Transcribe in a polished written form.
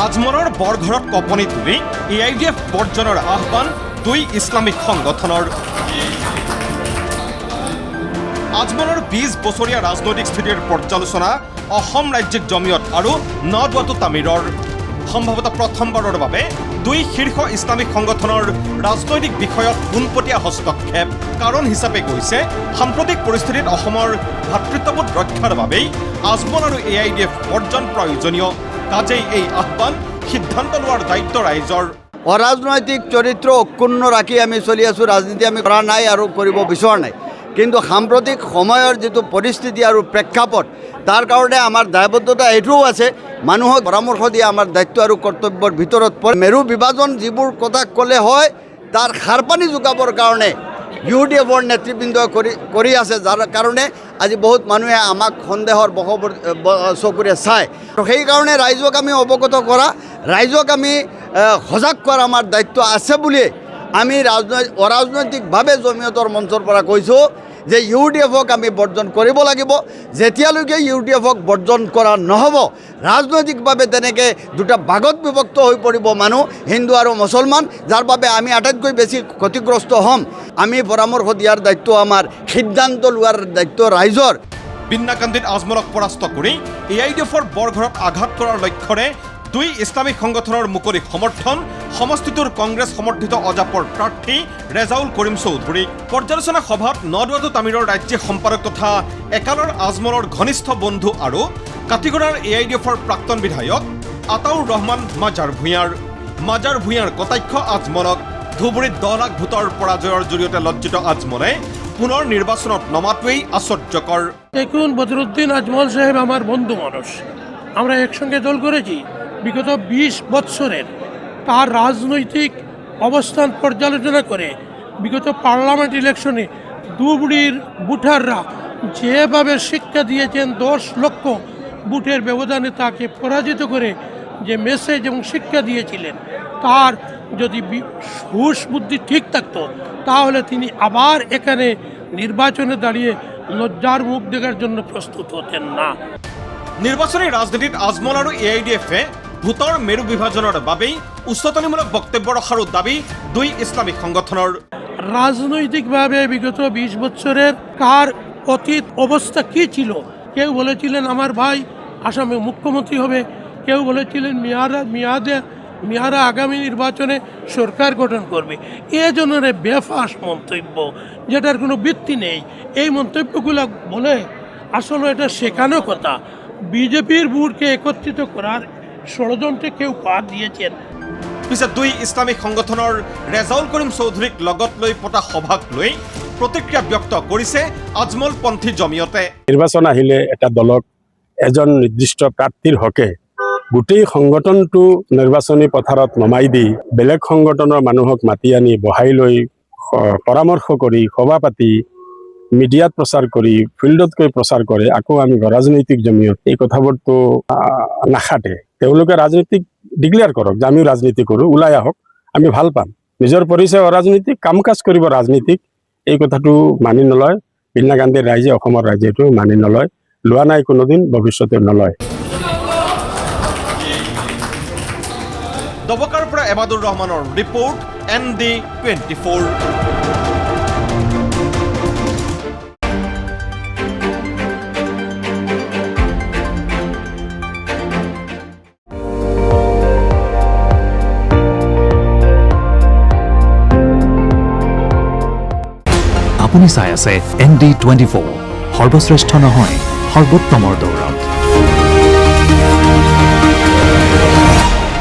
আজমলৰ বৰঘৰত কঁপনি তুলি AIDF বৰ্জনৰ আহ্বান দুই ইছলামিক সংগঠনৰ। আজমলৰ 20 বছৰীয়া ৰাজনৈতিক স্থিতিৰ পৰ্যালোচনা অসম ৰাজ্যিক জমিয়ত আৰু নদৱাটো তামিৰৰ। সম্ভৱতঃ প্ৰথমবাৰৰ বাবে দুই শীৰ্ষ ইছলামিক সংগঠনৰ ৰাজনৈতিক বিষয়ত পোনপটীয়া হস্তক্ষেপ কাৰণ হিচাপে গৈছে সাম্প্ৰতিক পৰিস্থিতিত অসমৰ ভাতৃত্ববোধ ৰক্ষাৰ বাবেই আজমল আৰু AIDF বৰ্জন প্ৰয়োজনীয়। কাজেই এই আহ্বান সিদ্ধান্ত লোৱাৰ দায়িত্ব ৰাইজৰ। অৰাজনৈতিক চৰিত্ৰ অক্ষুণ্ণ ৰাখি আমি চলি আছোঁ। ৰাজনীতি আমি কৰা নাই আৰু কৰিব বিচৰা নাই, কিন্তু সাম্প্ৰতিক সময়ৰ যিটো পৰিস্থিতি আৰু প্ৰেক্ষাপট তাৰ কাৰণে আমাৰ দায়বদ্ধতা এইটোও আছে, মানুহক পৰামৰ্শ দিয়া আমাৰ দায়িত্ব আৰু কৰ্তব্যৰ ভিতৰত পৰে। মেৰু বিভাজন যিবোৰ কথা ক'লে হয় তাৰ সাৰপানী যোগাবৰ কাৰণে UDFৰ নেতৃবৃন্দই কৰি আছে, যাৰ কাৰণে আজি বহুত মানুহে আমাক সন্দেহৰ চকুৰে চায়। সেইকাৰণে ৰাইজক আমি অৱগত কৰা, ৰাইজক আমি সজাগ কৰা আমাৰ দায়িত্ব আছে বুলিয়ে আমি অৰাজনৈতিকভাৱে জমিয়তৰ মঞ্চৰ পৰা কৈছোঁ যে UDFক আমি বৰ্জন কৰিব লাগিব। যেতিয়ালৈকে UDFক বৰ্জন কৰা নহ'ব, ৰাজনৈতিকভাৱে তেনেকৈ দুটা ভাগত বিভক্ত হৈ পৰিব মানুহ, হিন্দু আৰু মুছলমান, যাৰ বাবে আমি আটাইতকৈ বেছি ক্ষতিগ্ৰস্ত হ'ম। আমি পৰামৰ্শ দিয়াৰ দায়িত্ব আমাৰ, সিদ্ধান্ত লোৱাৰ দায়িত্ব ৰাইজৰ। বিন্নাকান্দিত আজমলক পৰাস্ত কৰি AIDFৰ বৰঘৰত আঘাত কৰাৰ লক্ষ্যৰে দুই ইছলামিক সংগঠনৰ মুকলি সমৰ্থন সমষ্টিটোৰ কংগ্ৰেছ সমৰ্থিত অজাপৰ প্ৰাৰ্থী ৰেজাউল কৰিম চৌধুৰী। পৰ্যালোচনা সভাত নদৱাটো তামিৰৰ ৰাজ্যিক সম্পাদক তথা একালৰ আজমলৰ ঘনিষ্ঠ বন্ধু আৰু কাটিগড়াৰ AIDFৰ প্ৰাক্তন বিধায়ক আতাউৰ ৰহমান মাজাৰ ভূঞাৰ কটাক্ষ আজমলক। ধুবুৰীত 10 লাখ ভোটৰ পৰাজয়ৰ জৰিয়তে লজ্জিত আজমলে পুনৰ নিৰ্বাচনত নমাটোৱেই আশ্চৰ্যকৰ। দেখুন, বদরুদ্দিন আজমল সাহেব আমার বন্ধু মানুষ, আমরা একসঙ্গে দল করেছি। বিগত 20 বৎসরের তার রাজনৈতিক অবস্থান পর্যালোচনা করে বিগত পার্লামেন্ট ইলেকশনে ধুবুড়ির ভোটাররা যেভাবে শিক্ষা দিয়েছেন, 10 লক্ষ ভোটের ব্যবধানে তাকে পরাজিত করে যে মেসেজ এবং শিক্ষা দিয়েছিলেন, তার যদি হুশ বুদ্ধি ঠিক থাকতো তাহলে তিনি আবার এখানে নির্বাচনে দাঁড়িয়ে লজ্জার মুখ দেখার জন্য প্রস্তুত হতেন না। নিৰ্বাচনী ৰাজনীতিত আজমল আৰু AIDFে ভোটৰ মেৰু বিভাজনৰ বাবেই উচতনিমূলক বক্তব্য ৰখাৰো দাবী দুই ইছলামিক সংগঠনৰ। রাজনৈতিকভাবে বিগত 20 বছরের কার অতীত অবস্থা কী ছিল, কেউ বলেছিলেন আমার ভাই আসামে মুখ্যমন্ত্রী হবে, কেউ বলেছিলেন মিয়ারা আগামী নির্বাচনে সরকার গঠন করবে। এ ধরনের বেফাস মন্তব্য, যেটার কোনো ভিত্তি নেই, এই মন্তব্যগুলো বলে আসলে এটা শেখানো কথা। বিজেপির ভোটকে একত্রিত করার ষড়যন্ত্রে কেউ পা দিয়েছেন। পিছে দুই ইছলামিক সংগঠনৰ ৰেজাউল কৰিম চৌধুৰীক লগত লৈ পতা সভাক লৈ প্ৰতিক্ৰিয়া ব্যক্ত কৰিছে আজমলপন্থী জমিয়তে। নিৰ্বাচন আহিলে এটা দলক এজন নিৰ্দিষ্ট প্ৰাৰ্থীৰ হকে গোটেই সংগঠনটো নিৰ্বাচনী পথাৰত নমাই দি বেলেগ সংগঠনৰ মানুহক মাতি আনি বহাই লৈ পৰামৰ্শ কৰি সভা পাতি মিডিয়াত প্ৰচাৰ কৰি ফিল্ডত গৈ প্ৰচাৰ কৰে। আকৌ আমি ৰাজনৈতিক জমিয়ত এই কথাবোৰতো নাখাটে। তেওঁলোকে ৰাজনীতিক ডিক্লেয়াৰ কৰক যে আমিও ৰাজনীতি কৰোঁ, ওলাই আহক, আমি ভাল পাম। নিজৰ পৰিচয় অৰাজনীতিক, কাম কাজ কৰিব ৰাজনীতিক, এই কথাটো মানি নলয় বিন্নাকান্দিৰ ৰাইজে, অসমৰ ৰাইজেটো মানি নলয়, লোৱা নাই কোনোদিন, ভৱিষ্যতে নলয়। দবকাৰ পৰা এমাদুৰ ৰহমানৰ ৰিপৰ্ট, ND24। আপুনি চাই আছে ND24, সৰ্বশ্ৰেষ্ঠ নহয়, সৰ্বোত্তমৰ দৌৰত।